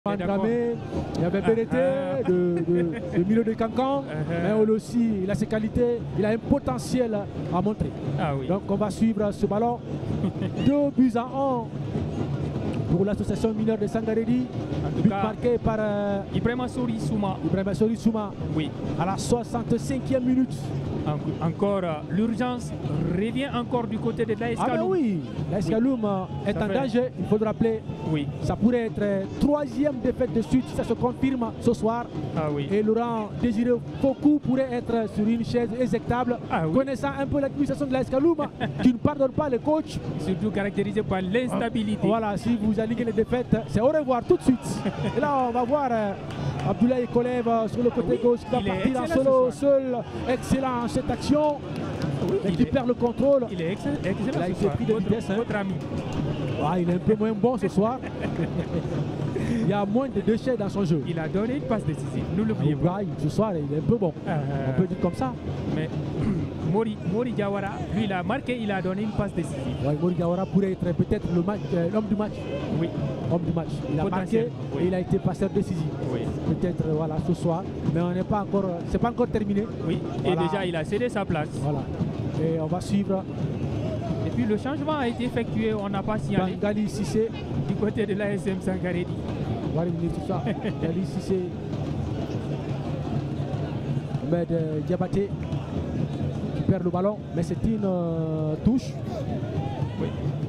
Dramé, il y avait BDT de milieu de Cancan, mais aussi il a ses qualités, il a un potentiel à montrer. Donc on va suivre ce ballon. 2-1 pour l'association mineure de Sangaredi. But marqué par Ibrahima Sori Souma. Oui. À la 65e minute. Encore l'urgence revient encore du côté de l'AS Kaloum. Ah ben oui, l'AS Kaloum est en danger, il faut le rappeler. Oui. Ça pourrait être troisième défaite de suite si ça se confirme ce soir. Et Laurent Désiré Fokou pourrait être sur une chaise éjectable. Connaissant un peu l'administration de l'AS Kaloum, qui ne pardonne pas les coachs. Surtout caractérisé par l'instabilité. Voilà, si vous alliez les défaites, c'est au revoir tout de suite. Et là, on va voir Abdoulaye Kolev sur le côté gauche qui va partir en solo, seul. Excellent cette action. Et qui perd le contrôle. Il est excellent. Il a été pris de vitesse. Votre ami. Il est un peu moins bon ce soir. Il y a moins de déchets dans son jeu. Il a donné une passe décisive. Nous l'oublions pas. Ce soir, il est un peu bon. On peut dire comme ça. Mais Mori Diawara, lui, il a marqué, il a donné une passe décisive. Mori Diawara pourrait être peut-être l'homme du match. Oui. Homme du match. Il a marqué et il a été passeur décisif. Oui. Peut-être voilà, ce soir. Mais on n'est pas encore. C'est pas encore terminé. Oui. Voilà. Et déjà, il a cédé sa place. Voilà. Et on va suivre. Et puis le changement a été effectué, on n'a pas signalé. Gali Cissé. Du côté de l'ASM Sangaredi. On va revenir tout ça. Gali Cissé. Ahmed Diabaté qui perd le ballon, mais c'est une touche. Oui.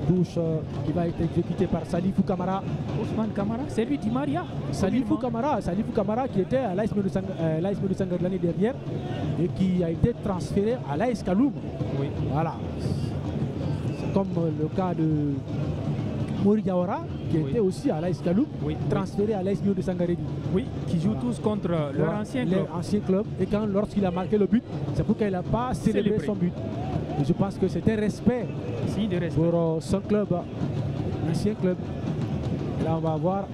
Touche qui va être exécutée par Salifou Kamara. Ousmane Kamara, c'est lui Di Maria. Salifou Kamara qui était à l'AS de Sangaredi l'année dernière et qui a été transféré à l'AS Kaloum. Oui. Voilà. C'est comme le cas de Mori Diawara qui était aussi à l'AS Kaloum, transféré à l'AS de Sangaredi. Oui, qui jouent tous contre leur ancien club. Et lorsqu'il a marqué le but, c'est pour qu'il n'a pas célébré son but. Et je pense que c'est un respect, pour son club, l'ancien club. Et là, on va voir.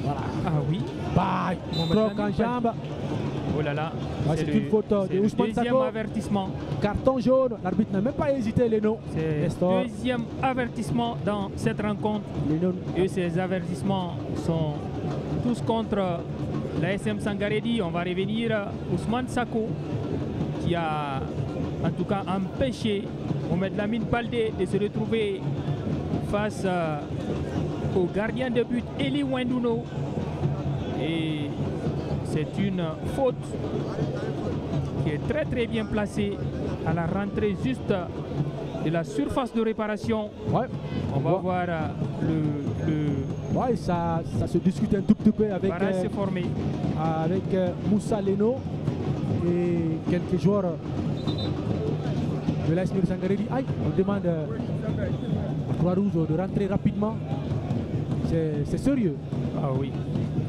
Voilà. Ah oui. Croc en jambe. Oh là là. C'est une faute de Ousmane Sako. Deuxième avertissement. Carton jaune. L'arbitre n'a même pas hésité, Leno. C'est le deuxième avertissement dans cette rencontre. Et ces avertissements sont tous contre l'ASM Sangaredi. On va revenir Ousmane Sako qui a en tout cas empêché Mohamed Lamine Baldé de se retrouver face au gardien de but Eli Wenduno. Et c'est une faute qui est très bien placée à la rentrée juste de la surface de réparation. On va voir ça se discute un tout petit peu avec Moussa Leno et quelques joueurs de l'AS de Sangaredi. On demande à Croix-Rouge de rentrer rapidement. C'est sérieux. Ah oui.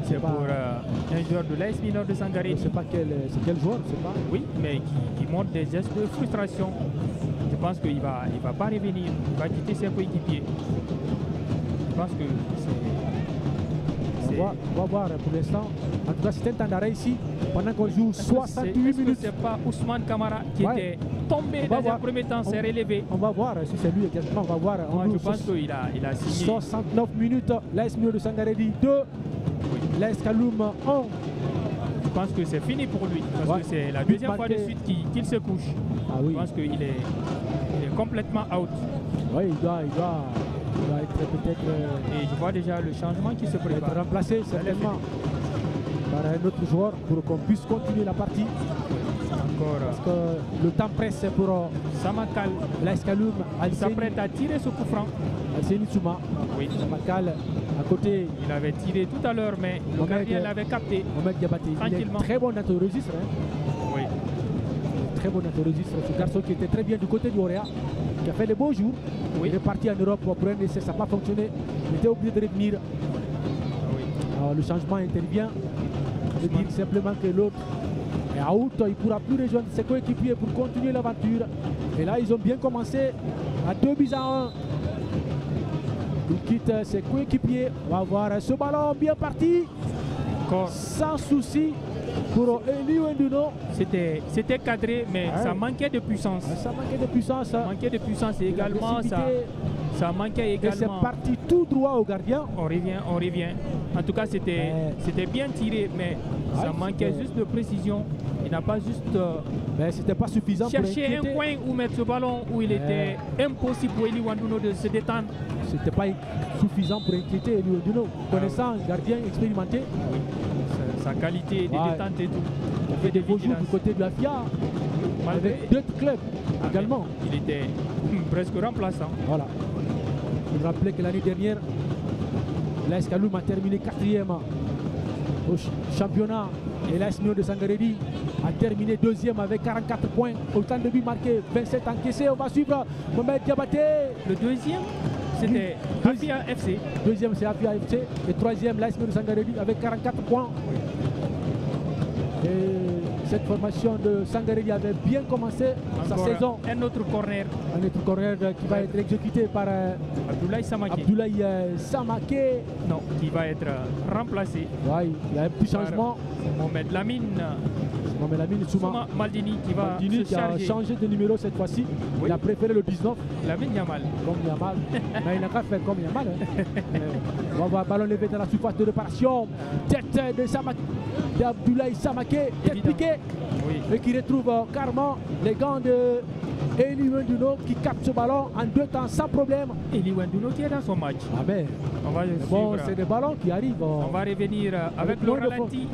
C'est pour un joueur de l'AS Mineur de Sangaredi. Je ne sais pas quel joueur, je sais pas. Oui, mais qui montre des gestes de frustration. Je pense qu'il ne va pas revenir. Il va quitter ses coéquipiers. Je pense que c'est... On va voir pour l'instant. En tout cas, c'est un temps d'arrêt ici. Pendant qu'on joue 68 minutes. Ce n'est pas Ousmane Kamara qui était tombé dans un premier temps, s'est relevé. On va voir si c'est lui exactement. On va voir. Moi, je pense qu'il a signé. 69 minutes. L'AS Mineur de Sangaredi 2. L'AS Kaloum 1. Je pense que c'est fini pour lui. Parce que c'est la deuxième fois de suite qu'il se couche. Je pense qu'il est complètement out. Oui, il doit être peut-être... Et je vois déjà le changement qui se prépare. Être remplacé certainement par un autre joueur pour qu'on puisse continuer la partie. Parce que le temps presse pour Samakal. l'AS Kaloum. Il s'apprête à tirer ce coup franc. Alceni Souma. Oui. Samakal à côté. Il avait tiré tout à l'heure, mais le gardien l'avait capté. Mohamed Diabaté. Il est très bon dans le registre. Oui. Très bon dans le registre. Ce garçon qui était très bien du côté du Orea, qui a fait des beaux jours. Il est parti en Europe pour un essai, ça n'a pas fonctionné. Il était obligé de revenir. Alors, le changement intervient. Je dis simplement que l'autre est out. Il ne pourra plus rejoindre ses coéquipiers pour continuer l'aventure. Et là, ils ont bien commencé à 2-1. Il quitte ses coéquipiers. On va voir ce ballon bien parti. Sans souci pour Eli Wenduno. C'était cadré, mais ça manquait de puissance. Ça manquait de puissance. Ça manquait de puissance et également ça manquait également. Et c'est parti tout droit au gardien. On revient. En tout cas, c'était bien tiré, mais ça manquait juste de précision. Il n'a pas juste c'était pas suffisant cherché un coin où mettre ce ballon où il était impossible pour Eli Wanduno de se détendre. C'était pas suffisant pour inquiéter Eli Wanduno. Connaissant un gardien expérimenté. Oui. Sa qualité de détente et tout. Il fait des beaux jours du côté de la FIA. Avec d'autres clubs également. Il était presque remplaçant. Voilà. Je me rappelais que l'année dernière, l'AS Kaloum a terminé 4e au championnat. Et l'AS Mio de Sangaredi a terminé 2e avec 44 points. Autant de buts marqués, 27 encaissés. On va suivre Mohamed Diabaté. Le deuxième, c'était Afia FC. Deuxième, c'est Afia FC. Et troisième, l'AS Mio de Sangaredi avec 44 points. Et cette formation de Sangaredi avait bien commencé sa saison. Un autre corner. Un autre corner qui va être exécuté par Abdoulaye Samaké. Abdoulaye Samaké. Non, qui va être remplacé. Ouais, il y a un petit changement. Mohamed Lamine. Mohamed Lamine Souma Maldini qui va qui a changé de numéro cette fois-ci. Oui. Il a préféré le 19. Lamine Yamal. Comme Yamal. Mais il n'a qu'à faire comme Yamal. On va voir ballon levé dans la surface de réparation. Tête de Samaké. D'Abdoulaye Samaké, tête piquée, et qui retrouve carrément les gants de Eli Wanduno qui capte ce ballon en 2 temps sans problème. Eli Wanduno qui est dans son match. Ah ben, bon, c'est des ballons qui arrivent. On va revenir avec le ralenti.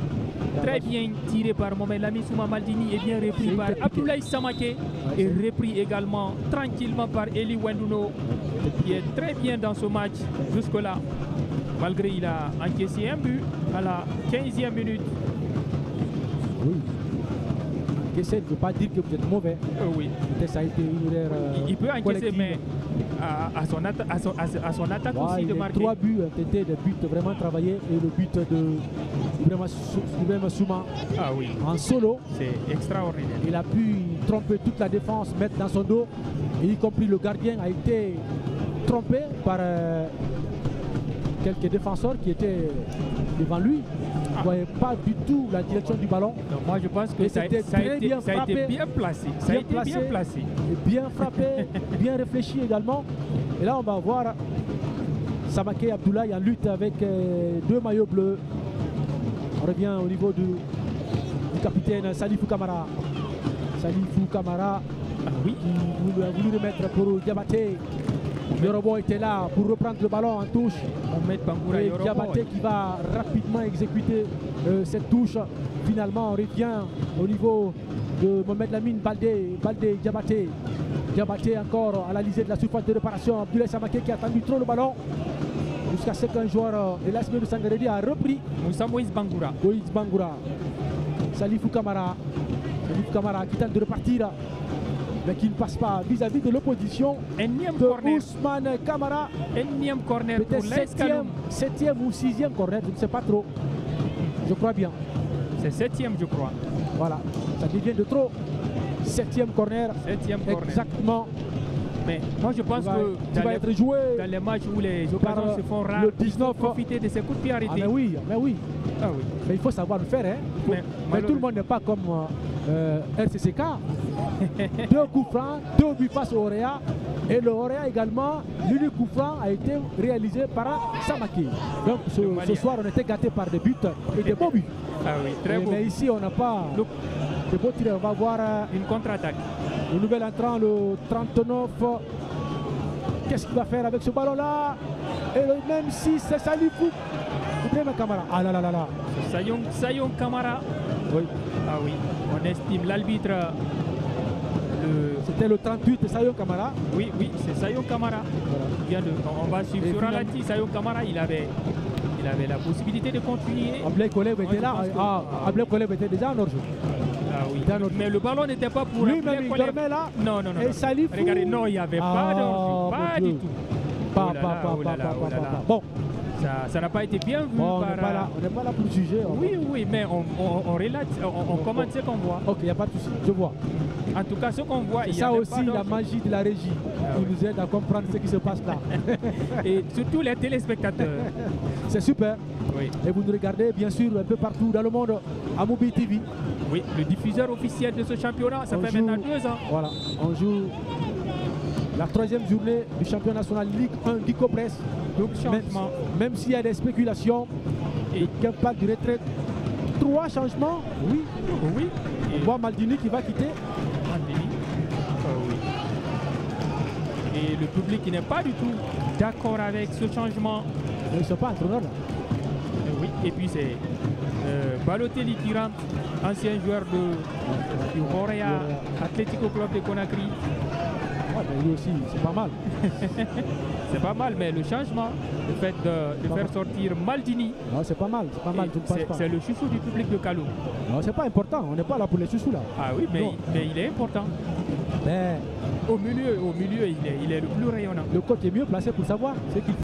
Très bien tiré par Mohamed Lamine Souma Maldini et bien repris par Abdoulaye Samaké et repris également tranquillement par Eli Wanduno qui est très bien dans ce match jusque-là. Malgré il a encaissé un but à la 15e minute. Oui. Encaisser ne veut pas dire que vous êtes mauvais. Oui. Peut-être ça a été une erreur. Il peut encaisser, collective. Mais à son attaque aussi de marquer. 3 buts ont été des buts vraiment travaillés et le but de Ibrahima Souma en solo. C'est extraordinaire. Il a pu tromper toute la défense, mettre dans son dos, et y compris le gardien a été trompé par quelques défenseurs qui étaient devant lui. Il ne voyait pas du tout la direction du ballon. Non, moi je pense que ça a été bien placé. Ça a été bien placé. Et bien frappé, bien réfléchi également. Et là on va voir Samaké Abdoulaye en lutte avec 2 maillots bleus. On revient au niveau du capitaine Salifou Kamara. Salifou Kamara qui a voulu remettre pour Diabaté. Yorobo était là pour reprendre le ballon en touche. Et Diabaté qui va rapidement exécuter cette touche. Finalement, on revient au niveau de Mohamed Lamine Baldé Diabaté. Diabaté encore à la lisée de la surface de réparation. Abdoulaye Samaké qui a attendu trop le ballon. Jusqu'à ce qu'un joueur de l'AS Mio de Sangaredi a repris. Moïse Bangoura. Moïse Bangoura. Salifou Kamara. Salifou Kamara qui tente de repartir, mais qui ne passe pas vis-à-vis de l'opposition de Ousmane Kamara. Énième corner pour l'AS Kaloum. 7e ou 6e corner, je ne sais pas trop. Je crois bien. C'est 7e, je crois. Voilà, ça devient de trop. 7e corner. 7e corner. Exactement. Mais moi je pense que va être joué dans les matchs où les occasions se font rares, il faut profiter de ces coups de pied arrêtés. Mais oui. Mais il faut savoir le faire. Mais tout le monde n'est pas comme RCCK. 2 coups francs, 2 buts face au Orea. Et le Orea également, l'unique coup franc a été réalisé par Samaké. Donc ce soir on était gâtés par des buts et des beaux buts. Ah oui, très beau. Mais ici on n'a pas de beaux tirs. On va voir une contre-attaque. Le nouvel entrant, le 39. Qu'est-ce qu'il va faire avec ce ballon-là? Et même si c'est Salifou Kamara. Ah là là là là. Sayon Kamara. Oui. Ah oui. On estime l'arbitre. C'était le 38 Sayon Kamara. Oui, c'est Sayon Kamara. Voilà. On va suivre sur ralenti. Sayon Kamara, il avait la possibilité de continuer. Ablé Kolev était là. Ablé Kolev était déjà en hors-jeu. Ah oui. Mais le ballon n'était pas pour lui-même, il dormait là. Non. Et Salifou. Regardez, non, il n'y avait pas d'hors-jeu. Pas du tout. Bon. Ça n'a pas été bien vu. On n'est pas là pour juger. Oui, mais on relate, on commente ce qu'on voit. Ok, il n'y a pas de souci, je vois. En tout cas, ce qu'on voit, il y a ça aussi la magie de la régie qui nous aide à comprendre ce qui se passe là. Et surtout les téléspectateurs. C'est super. Oui. Et vous nous regardez bien sûr un peu partout dans le monde à Mobile TV. Oui, le diffuseur officiel de ce championnat, ça fait maintenant 2 ans. Voilà, on joue la 3e journée du championnat national Ligue 1 d'Icopress. Donc changement. Même s'il y a des spéculations, Le gameplay du retrait. 3 changements, oui. Oui. On voit Maldini qui va quitter. Maldini. Oui. Et le public qui n'est pas du tout d'accord avec ce changement. Ils ne sont pas entraîneurs là. Oui, et puis c'est Balotelli qui rentre, ancien joueur du Montréal Atlético Club de Conakry. Ouais, mais lui aussi, c'est pas mal. C'est pas mal, mais le changement, le fait de faire sortir Maldini, non, c'est pas mal, c'est pas mal, tu ne passes pas. C'est le chouchou du public de Kaloum. Non, c'est pas important, on n'est pas là pour les chouchous là. Ah oui, mais il est important. Mais au milieu, il est le plus rayonnant. Le coach est mieux placé pour savoir ce qu'il